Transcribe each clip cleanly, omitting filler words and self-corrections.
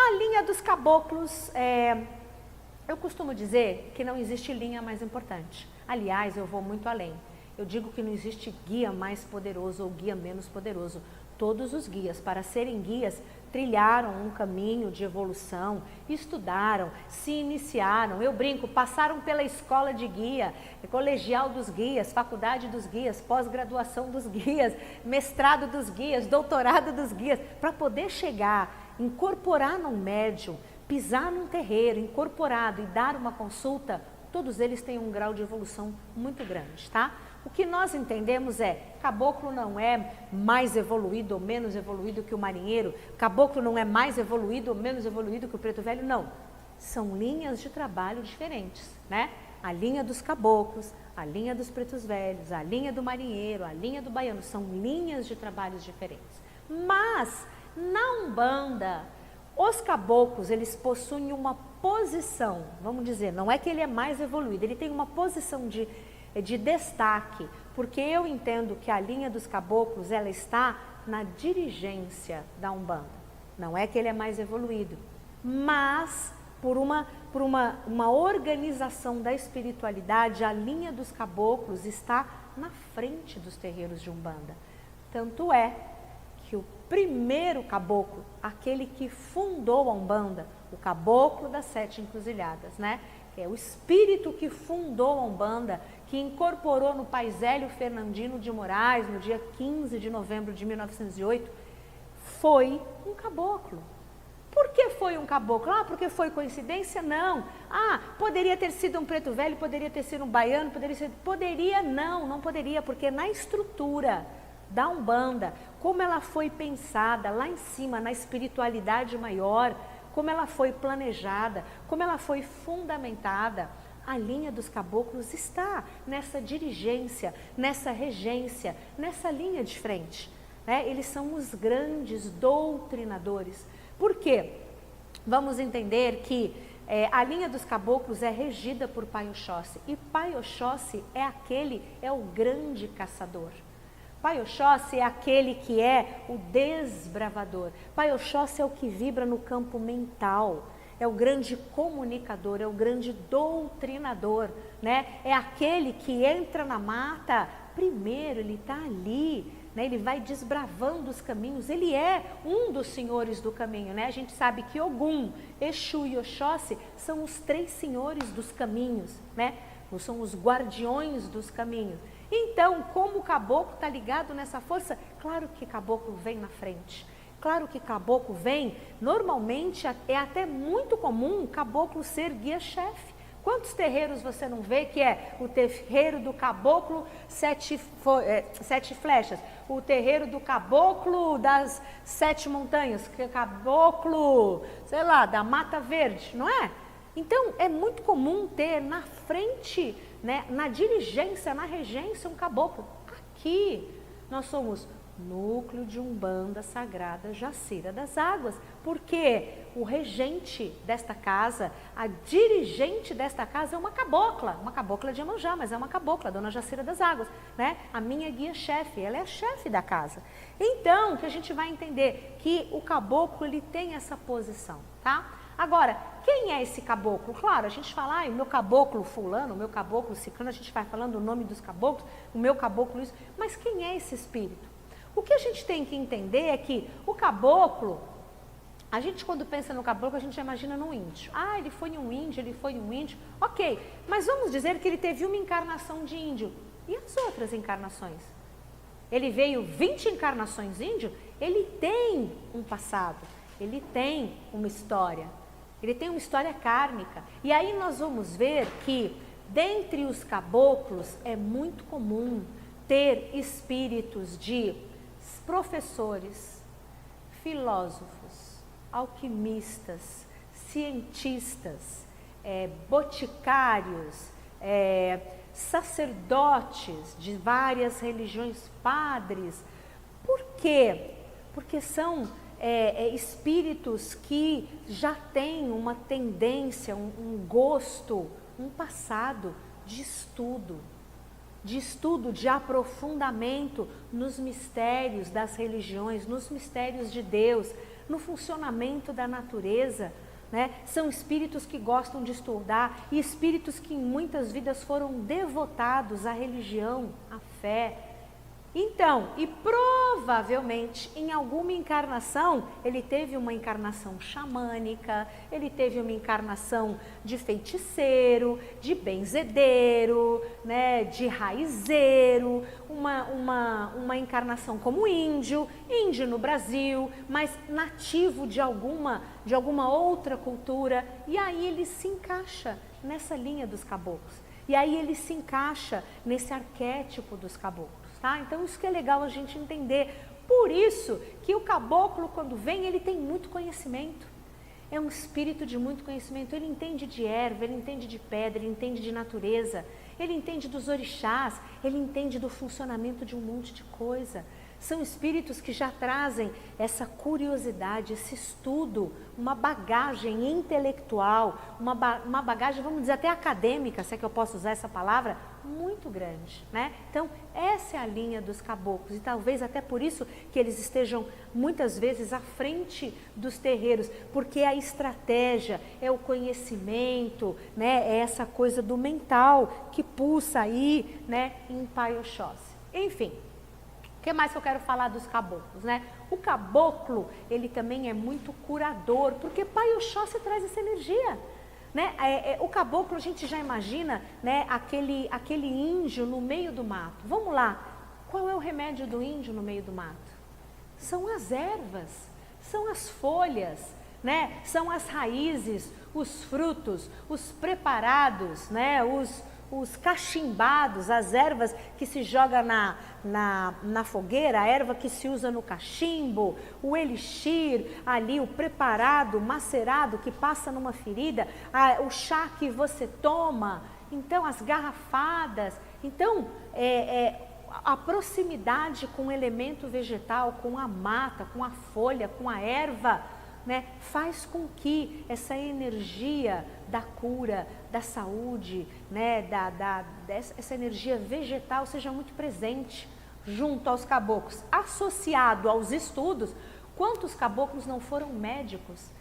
A linha dos caboclos, eu costumo dizer que não existe linha mais importante. Aliás, eu vou muito além. Eu digo que não existe guia mais poderoso ou guia menos poderoso. Todos os guias, para serem guias, trilharam um caminho de evolução, estudaram, se iniciaram, eu brinco, passaram pela escola de guia, colegial dos guias, faculdade dos guias, pós-graduação dos guias, mestrado dos guias, doutorado dos guias, para poder chegar, incorporar num médium, pisar num terreiro, incorporado e dar uma consulta, todos eles têm um grau de evolução muito grande, tá? O que nós entendemos caboclo não é mais evoluído ou menos evoluído que o marinheiro, caboclo não é mais evoluído ou menos evoluído que o preto velho, não. São linhas de trabalho diferentes, né? A linha dos caboclos, a linha dos pretos velhos, a linha do marinheiro, a linha do baiano, são linhas de trabalhos diferentes. Mas, na Umbanda, os caboclos, eles possuem uma posição, vamos dizer, não é que ele é mais evoluído, ele tem uma posição de destaque, porque eu entendo que a linha dos caboclos, ela está na dirigência da Umbanda. Não é que ele é mais evoluído, mas por uma organização da espiritualidade, a linha dos caboclos está na frente dos terreiros de Umbanda. Tanto é que o primeiro caboclo, aquele que fundou a Umbanda, o caboclo das 7 encruzilhadas, né? É o espírito que fundou a Umbanda, que incorporou no Pai Zélio Fernandino de Moraes, no dia 15 de novembro de 1908, foi um caboclo. Por que foi um caboclo? Porque foi coincidência? Não. Poderia ter sido um preto velho, poderia ter sido um baiano, poderia não poderia, porque na estrutura da Umbanda, como ela foi pensada lá em cima, na espiritualidade maior, como ela foi planejada, como ela foi fundamentada, a linha dos caboclos está nessa dirigência, nessa regência, nessa linha de frente, né? Eles são os grandes doutrinadores. Por quê? Vamos entender que a linha dos caboclos é regida por Pai Oxóssi, e Pai Oxóssi é o grande caçador. Pai Oxóssi é aquele que é o desbravador. Pai Oxóssi é o que vibra no campo mental, é o grande comunicador, é o grande doutrinador, né? É aquele que entra na mata, primeiro ele está ali, né? Ele vai desbravando os caminhos, ele é um dos senhores do caminho, né? A gente sabe que Ogum, Exu e Oxóssi são os 3 senhores dos caminhos, né? São os guardiões dos caminhos. Então, como o caboclo está ligado nessa força, claro que caboclo vem na frente. Claro que caboclo vem, normalmente é até muito comum caboclo ser guia-chefe. Quantos terreiros você não vê que é o terreiro do caboclo 7 flechas, o terreiro do caboclo das 7 montanhas, que é caboclo, sei lá, da Mata Verde, não é? Então, é muito comum ter na frente, né, na dirigência, na regência, um caboclo. Aqui, nós somos núcleo de Umbanda Sagrada Jacira das Águas, porque o regente desta casa, a dirigente desta casa é uma cabocla de Iemanjá, mas é uma cabocla, a Dona Jacira das Águas, né? A minha guia-chefe, ela é a chefe da casa. Então, que a gente vai entender que o caboclo, ele tem essa posição, tá? Agora, quem é esse caboclo? Claro, a gente fala, o meu caboclo fulano, o meu caboclo ciclano, a gente vai falando o nome dos caboclos, o meu caboclo isso, mas quem é esse espírito? O que a gente tem que entender é que o caboclo, a gente quando pensa no caboclo, a gente imagina no índio. Ele foi um índio, ok, mas vamos dizer que ele teve uma encarnação de índio, e as outras encarnações? Ele veio 20 encarnações índio, ele tem um passado, ele tem uma história. Ele tem uma história kármica. E aí nós vamos ver que, dentre os caboclos, é muito comum ter espíritos de professores, filósofos, alquimistas, cientistas, boticários, sacerdotes de várias religiões, padres. Por quê? Porque são espíritos que já têm uma tendência, um gosto, um passado de estudo, de aprofundamento nos mistérios das religiões, nos mistérios de Deus, no funcionamento da natureza, né? São espíritos que gostam de estudar e espíritos que em muitas vidas foram devotados à religião, à fé. Então, e provavelmente em alguma encarnação, ele teve uma encarnação xamânica, ele teve uma encarnação de feiticeiro, de benzedeiro, né, de raizeiro, uma encarnação como índio no Brasil, mas nativo de alguma outra cultura, e aí ele se encaixa nessa linha dos caboclos, e aí ele se encaixa nesse arquétipo dos caboclos. Tá? Então isso que é legal a gente entender. Por isso que o caboclo, quando vem, ele tem muito conhecimento. É um espírito de muito conhecimento. Ele entende de erva, ele entende de pedra, ele entende de natureza, ele entende dos orixás, ele entende do funcionamento de um monte de coisa. São espíritos que já trazem essa curiosidade, esse estudo, uma bagagem intelectual, uma bagagem, vamos dizer, até acadêmica, se é que eu posso usar essa palavra, muito grande, né? Então, essa é a linha dos caboclos, e talvez até por isso que eles estejam muitas vezes à frente dos terreiros, porque a estratégia, é o conhecimento, né? É essa coisa do mental que pulsa aí, né? Em Pai Oxóssi. Enfim. O que mais que eu quero falar dos caboclos, né? O caboclo, ele também é muito curador, porque Pai Oxóssi traz essa energia, né? O caboclo, a gente já imagina, né? Aquele índio no meio do mato. Vamos lá, qual é o remédio do índio no meio do mato? São as ervas, são as folhas, né? São as raízes, os frutos, os preparados, né? Os cachimbados, as ervas que se joga na fogueira, a erva que se usa no cachimbo, o elixir ali, o preparado, o macerado que passa numa ferida, o chá que você toma, então as garrafadas. Então, a proximidade com o elemento vegetal, com a mata, com a folha, com a erva, né, faz com que essa energia da cura, da saúde, né, essa energia vegetal seja muito presente junto aos caboclos. Associado aos estudos, quantos caboclos não foram médicos?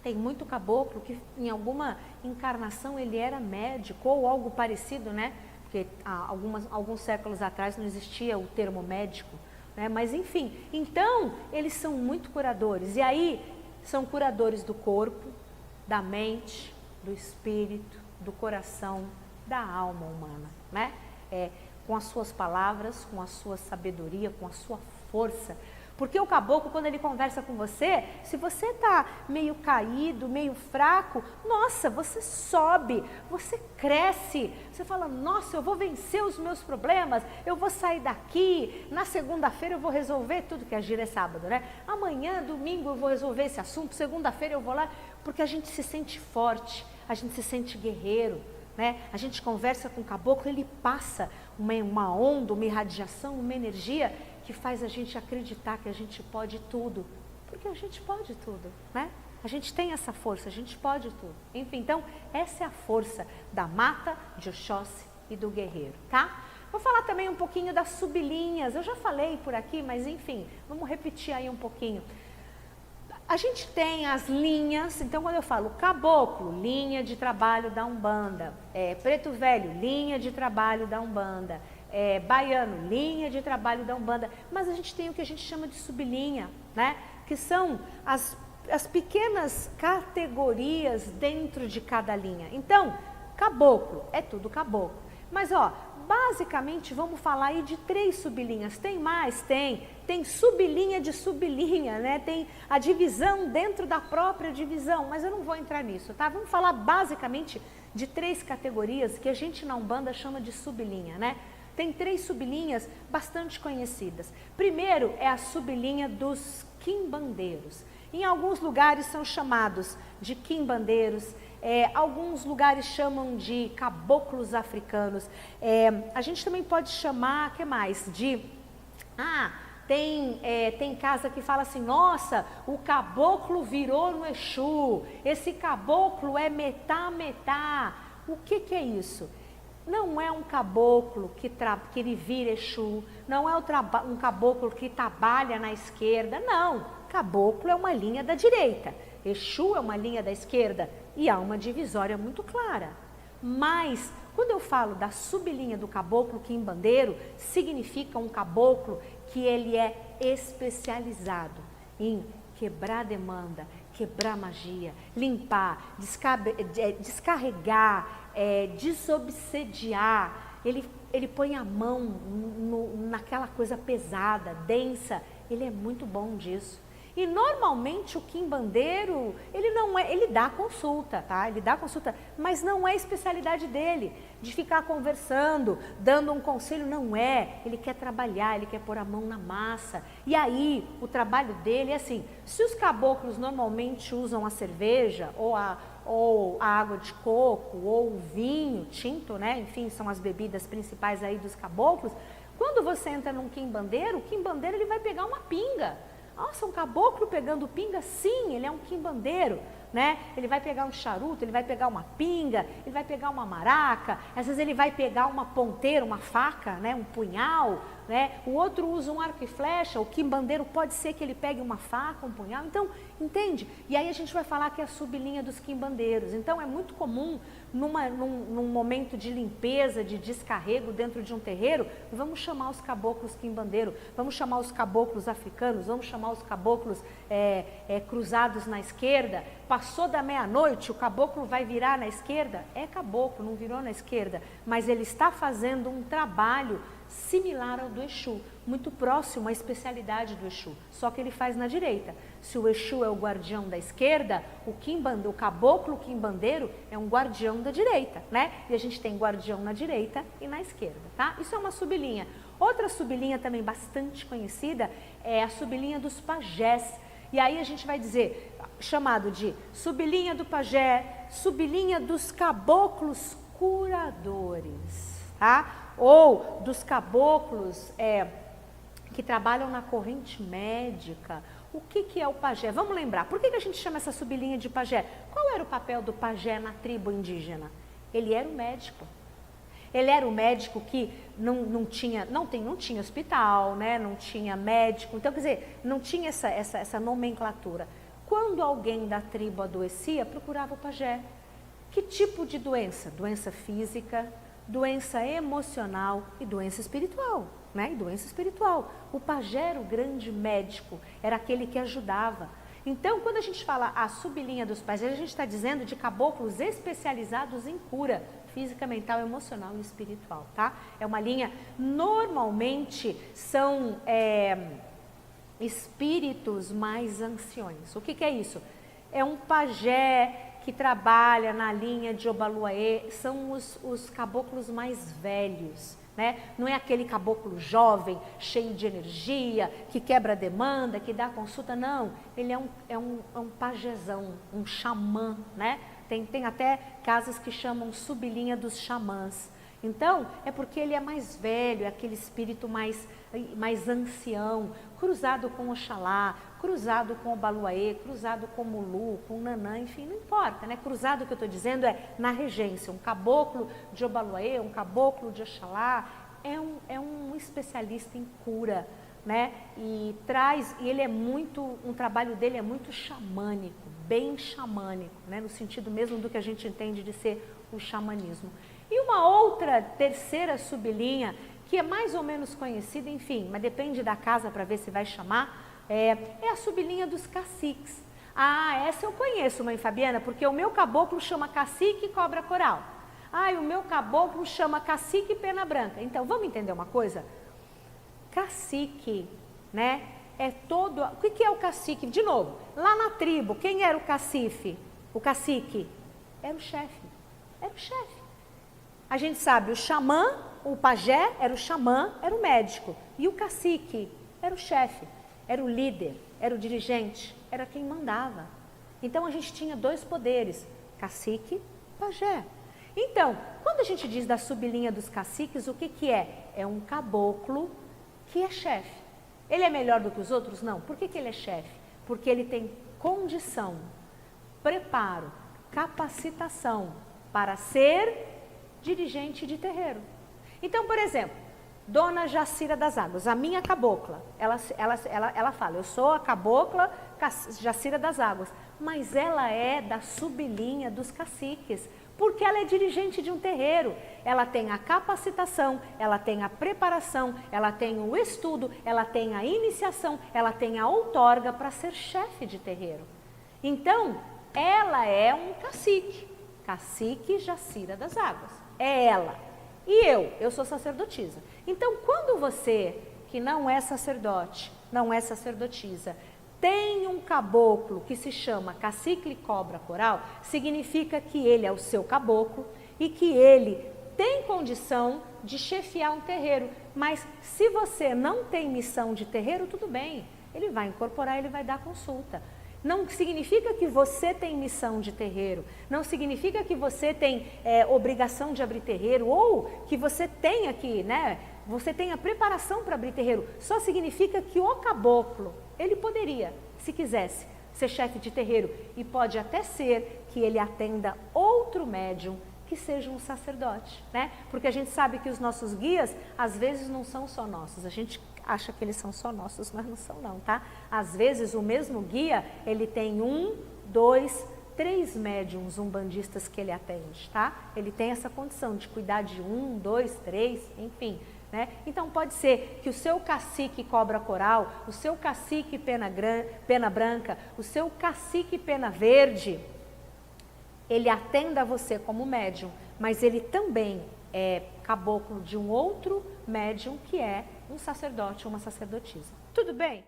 Tem muito caboclo que em alguma encarnação ele era médico ou algo parecido, né? Porque alguns séculos atrás não existia o termo médico. Né? Mas enfim, então eles são muito curadores, e aí são curadores do corpo, da mente, do espírito, do coração, da alma humana, né? Com as suas palavras, com a sua sabedoria, com a sua força. Porque o caboclo, quando ele conversa com você, se você está meio caído, meio fraco, nossa, você sobe, você cresce. Você fala, nossa, eu vou vencer os meus problemas, eu vou sair daqui, na segunda-feira eu vou resolver tudo, que a gira é sábado, né? Amanhã, domingo, eu vou resolver esse assunto, segunda-feira eu vou lá, porque a gente se sente forte, a gente se sente guerreiro, né? A gente conversa com o caboclo, ele passa uma onda, uma irradiação, uma energia que faz a gente acreditar que a gente pode tudo, porque a gente pode tudo, né? A gente tem essa força, a gente pode tudo. Enfim, então, essa é a força da mata, de Oxóssi e do guerreiro, tá? Vou falar também um pouquinho das sublinhas, eu já falei por aqui, mas enfim, vamos repetir aí um pouquinho. A gente tem as linhas, então quando eu falo caboclo, linha de trabalho da Umbanda, preto velho, linha de trabalho da Umbanda, baiano, linha de trabalho da Umbanda, mas a gente tem o que a gente chama de sublinha, né? Que são as pequenas categorias dentro de cada linha. Então, caboclo, é tudo caboclo. Mas, ó, basicamente vamos falar aí de 3 sublinhas. Tem mais? Tem sublinha de sublinha, né? Tem a divisão dentro da própria divisão, mas eu não vou entrar nisso, tá? Vamos falar basicamente de 3 categorias que a gente na Umbanda chama de sublinha, né? Tem 3 sublinhas bastante conhecidas. Primeiro é a sublinha dos quimbandeiros. Em alguns lugares são chamados de quimbandeiros, alguns lugares chamam de caboclos africanos. A gente também pode chamar, o que mais? Tem casa que fala assim, nossa, o caboclo virou no Exu, esse caboclo é metá. O que é isso? Não é um caboclo que ele vira Exu, não é um caboclo que trabalha na esquerda, não. Caboclo é uma linha da direita, Exu é uma linha da esquerda e há uma divisória muito clara. Mas, quando eu falo da sublinha do caboclo quimbandeiro, significa um caboclo que ele é especializado em quebrar demanda, quebrar magia, limpar, descarregar, desobsediar. Ele põe a mão naquela coisa pesada, densa. Ele é muito bom disso. E normalmente o quimbandeiro, ele dá consulta, tá? Ele dá consulta, mas não é a especialidade dele, de ficar conversando, dando um conselho, não é. Ele quer trabalhar, ele quer pôr a mão na massa. E aí, o trabalho dele é assim, se os caboclos normalmente usam a cerveja, ou a água de coco, ou o vinho tinto, né? Enfim, são as bebidas principais aí dos caboclos. Quando você entra num quimbandeiro, o quimbandeiro ele vai pegar uma pinga. Nossa, um caboclo pegando pinga? Sim, ele é um quimbandeiro, né? Ele vai pegar um charuto, ele vai pegar uma pinga, ele vai pegar uma maraca, às vezes ele vai pegar uma ponteira, uma faca, né? Um punhal, né? O outro usa um arco e flecha, o quimbandeiro pode ser que ele pegue uma faca, um punhal, então, entende? E aí a gente vai falar que é a sublinha dos quimbandeiros. Então é muito comum, num momento de limpeza, de descarrego dentro de um terreiro, vamos chamar os caboclos quimbandeiros, vamos chamar os caboclos africanos, vamos chamar os caboclos cruzados na esquerda. Passou da meia-noite, o caboclo vai virar na esquerda? É caboclo, não virou na esquerda, mas ele está fazendo um trabalho similar ao do Exu, muito próximo à especialidade do Exu, só que ele faz na direita. Se o Exu é o guardião da esquerda, o caboclo quimbandeiro é um guardião da direita, né? E a gente tem guardião na direita e na esquerda, tá? Isso é uma sublinha. Outra sublinha também bastante conhecida é a sublinha dos pajés. E aí a gente vai dizer, chamado de sublinha do pajé, sublinha dos caboclos curadores, tá? Ou dos caboclos que trabalham na corrente médica. O que é o pajé? Vamos lembrar, por que a gente chama essa sublinha de pajé? Qual era o papel do pajé na tribo indígena? Ele era o médico. Ele era o médico que não tinha hospital, né? Não tinha médico, então quer dizer, não tinha essa nomenclatura. Quando alguém da tribo adoecia, procurava o pajé. Que tipo de doença? Doença física, doença emocional e doença espiritual, né? E doença espiritual. O pajé era o grande médico, era aquele que ajudava. Então, quando a gente fala a sublinha dos pajés, a gente está dizendo de caboclos especializados em cura física, mental, emocional e espiritual, tá? É uma linha, normalmente são espíritos mais anciões. O que é isso? É um pajé que trabalha na linha de Obaluaê, são os caboclos mais velhos, né? Não é aquele caboclo jovem, cheio de energia, que quebra a demanda, que dá consulta, não. Ele é um pajezão, um xamã, né? Tem até casas que chamam sublinha dos xamãs. Então, é porque ele é mais velho, é aquele espírito mais ancião, cruzado com Oxalá, cruzado com Obaluaê, cruzado com Mulu, com Nanã, enfim, não importa, né? Cruzado, o que eu estou dizendo é na regência, um caboclo de Obaluaê, um caboclo de Oxalá, é um especialista em cura, né? E ele é muito, um trabalho dele é muito xamânico, bem xamânico, né? No sentido mesmo do que a gente entende de ser o xamanismo. E uma outra, terceira sublinha, que é mais ou menos conhecida, enfim, mas depende da casa para ver se vai chamar, é a sublinha dos caciques. Ah, essa eu conheço, mãe Fabiana, porque o meu caboclo chama cacique e cobra coral. Ah, e o meu caboclo chama cacique e pena branca. Então, vamos entender uma coisa? Cacique, né, é todo... O que é o cacique? De novo, lá na tribo, quem era o cacife? O cacique? Era o chefe. Era o chefe. A gente sabe, o xamã, o pajé era o xamã, era o médico. E o cacique era o chefe, era o líder, era o dirigente, era quem mandava. Então a gente tinha dois poderes, cacique e pajé. Então, quando a gente diz da sublinha dos caciques, o que é? É um caboclo que é chefe. Ele é melhor do que os outros? Não. Por que ele é chefe? Porque ele tem condição, preparo, capacitação para ser dirigente de terreiro. Então, por exemplo, Dona Jacira das Águas, a minha cabocla, ela fala, eu sou a cabocla Jacira das Águas, mas ela é da sublinha dos caciques, porque ela é dirigente de um terreiro, ela tem a capacitação, ela tem a preparação, ela tem o estudo, ela tem a iniciação, ela tem a outorga para ser chefe de terreiro. Então, ela é um cacique, cacique Jacira das Águas, é ela. E eu sou sacerdotisa. Então, quando você, que não é sacerdote, não é sacerdotisa, tem um caboclo que se chama cacique cobra coral, significa que ele é o seu caboclo e que ele tem condição de chefiar um terreiro. Mas se você não tem missão de terreiro, tudo bem, ele vai incorporar, ele vai dar consulta. Não significa que você tem missão de terreiro, não significa que você tem obrigação de abrir terreiro ou que você tenha que, né, você tenha preparação para abrir terreiro. Só significa que o caboclo, ele poderia, se quisesse, ser chefe de terreiro e pode até ser que ele atenda outro médium que seja um sacerdote, né? Porque a gente sabe que os nossos guias, às vezes, não são só nossos, a gente acha que eles são só nossos, mas não são não, tá? Às vezes o mesmo guia, ele tem 1, 2, 3 médiums umbandistas que ele atende, tá? Ele tem essa condição de cuidar de 1, 2, 3, enfim, né? Então pode ser que o seu cacique cobra coral, o seu cacique pena branca, o seu cacique pena verde, ele atenda você como médium, mas ele também é caboclo de um outro médium que é um sacerdote ou uma sacerdotisa. Tudo bem?